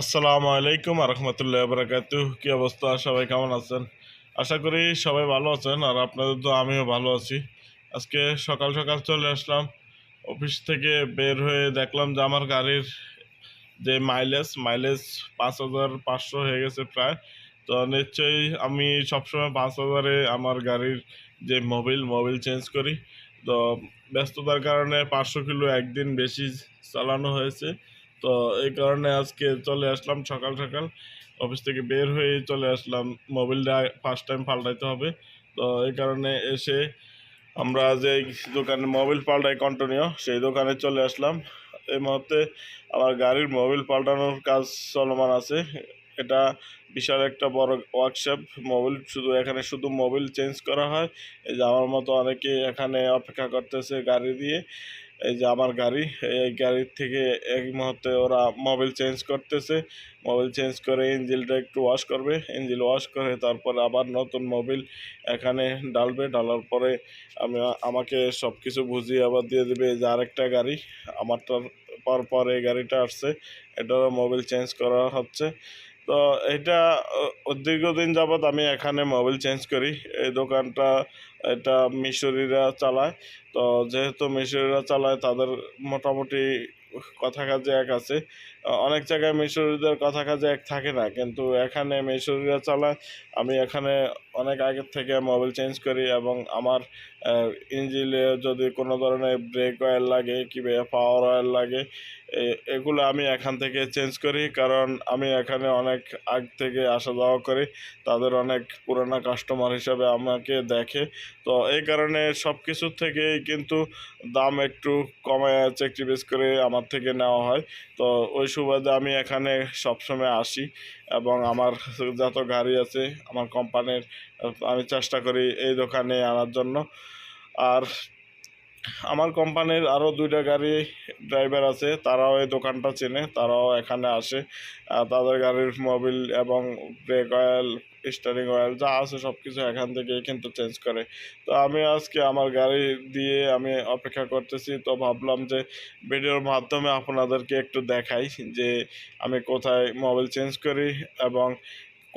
আসসালামু আলাইকুম রহমতুল্লাহ বারাকাতুহ। কি অবস্থা, সবাই কেমন আছেন? আশা করি সবাই ভালো আছেন, আর আপনাদের তো আমিও ভালো আছি। আজকে সকাল সকাল চলে আসলাম অফিস থেকে। বের হয়ে দেখলাম যে আমার গাড়ির যে মাইলেজ 5,500 হয়ে গেছে প্রায়। তো নিশ্চয়ই আমি সবসময় 5,000-এ আমার গাড়ির যে মোবিল চেঞ্জ করি। তো ব্যস্ততার কারণে 500 কিলো একদিন বেশি চালানো হয়েছে। তো এই কারণে আজকে চলে আসলাম সকাল সকাল, অফিস থেকে বের হয়ে চলে আসলাম। মোবিলটা ফার্স্ট টাইম পাল্টাইতে হবে। তো এই কারণে এসে আমরা যে দোকানে মোবিল পাল্টাই কন্টিনিউ, সেই দোকানে চলে আসলাম। এই মুহূর্তে আমার গাড়ির মোবিল পাল্টানোর কাজ চলমান আছে। এটা বিশাল একটা বড় ওয়ার্কশপ। এখানে শুধু মোবিল চেঞ্জ করা হয়। এই যে আমার মতো অনেকে এখানে অপেক্ষা করতেছে গাড়ি দিয়ে। এই যে আমার গাড়ি, এই গাড়ির থেকে এই মুহূর্তে ওরা মোবিল চেঞ্জ করতেছে। মোবিল চেঞ্জ করে ইঞ্জিনটা একটু ওয়াশ করবে, ইঞ্জিন ওয়াশ করে তারপর আবার নতুন মোবিল এখানে ঢালার পরে আমাকে সব কিছু বুঝিয়ে আবার দিয়ে দেবে। এই যে আরেকটা গাড়ি, আমারটার পর এই গাড়িটা আসছে, এটারও মোবিল চেঞ্জ করা হচ্ছে। তো এটা দীর্ঘদিন যাবৎ আমি এখানে মোবিল চেঞ্জ করি। এই দোকানটা এটা মিশরীরা চালায়। তো যেহেতু মিশরীরা চালায়, তাদের মোটামুটি কথা কাজে এক আছে। অনেক জায়গায় মিশরীদের কথা কাজে এক থাকে না, কিন্তু এখানে মিশরীরা চালায়। আমি এখানে অনেক আগের থেকে মোবিল চেঞ্জ করি, এবং আমার ইঞ্জিনে যদি কোনো ধরনের ব্রেক অয়েল লাগে কিংবা পাওয়ার অয়েল লাগে, এগুলো আমি এখান থেকে চেঞ্জ করি। কারণ আমি এখানে অনেক আগ থেকে আসা যাওয়া করি, তাদের অনেক পুরানা কাস্টমার হিসাবে আমাকে দেখে। তো এই কারণে সব কিছুর থেকেই কিন্তু দাম একটু কমায় চেকচিবেজ করে আমার থেকে নেওয়া হয়। তো ওই সুবাদে আমি এখানে সবসময় আসি, এবং আমার যত গাড়ি আছে আমার কোম্পানির, আমি চেষ্টা করি এই দোকানে আনার জন্য। আর আমার কোম্পানির আরও দুইটা গাড়ি ড্রাইভার আছে, তারাও এই দোকানটা চেনে, তারাও এখানে আসে। তাদের গাড়ির মোবিল এবং ব্রেক অয়েল, স্টিয়ারিং অয়েল যা আছে সব কিছু এখান থেকে কিন্তু চেঞ্জ করে। তো আমি আজকে আমার গাড়ি দিয়ে আমি অপেক্ষা করতেছি। তো ভাবলাম যে ভিডিওর মাধ্যমে আপনাদেরকে একটু দেখাই যে আমি কোথায় মোবিল চেঞ্জ করি এবং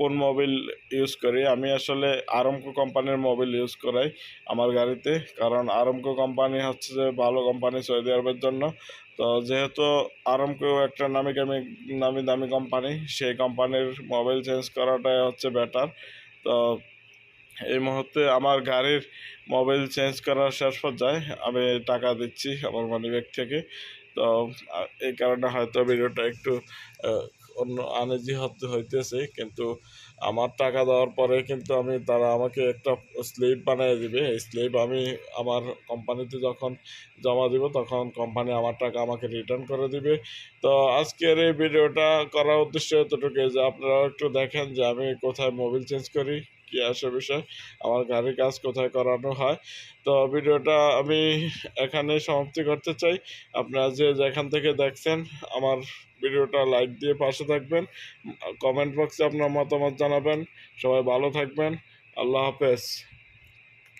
কোন মোবিল ইউজ করি। আমি আসলে আরামকো কোম্পানির মোবিল ইউজ করাই আমার গাড়িতে, কারণ আরামকো কোম্পানি হচ্ছে যে ভালো কোম্পানি সৌদি আরবের জন্য। তো যেহেতু আরামকো একটা নামি দামি কোম্পানি, সেই কোম্পানির মোবিল চেঞ্জ করাটাই হচ্ছে বেটার। তো এই মুহূর্তে আমার গাড়ির মোবিল চেঞ্জ করার শেষ পর্যায়ে আমি টাকা দিচ্ছি আমার মানিব্যাগ থেকে। তো এই কারণে হয়তো ভিডিওটা একটু আহ, অন্য আনেজি হইতেছে, কিন্তু আমার টাকা দেওয়ার পরে কিন্তু তারা আমাকে একটা স্লিপ বানিয়ে দিবে। এই স্লিপ আমি আমার কোম্পানিতে যখন জমা দিব, তখন কোম্পানি আমার টাকা আমাকে রিটার্ন করে দিবে। তো আজকের এই ভিডিওটা করার উদ্দেশ্য এতটুকু যে আপনারাও একটু দেখেন যে আমি কোথায় মোবিল চেঞ্জ করি, কি আসে বিষয়, আমার গাড়ির কাজ কোথায় করানো হয়। তো ভিডিওটা আমি এখানে সমাপ্তি করতে চাই। আপনারা যে যেখান থেকে দেখছেন আমার ভিডিওটা লাইক দিয়ে পাশে থাকবেন, কমেন্ট বক্সে আপনার মতামত জানাবেন। সবাই ভালো থাকবেন। আল্লাহ হাফেজ।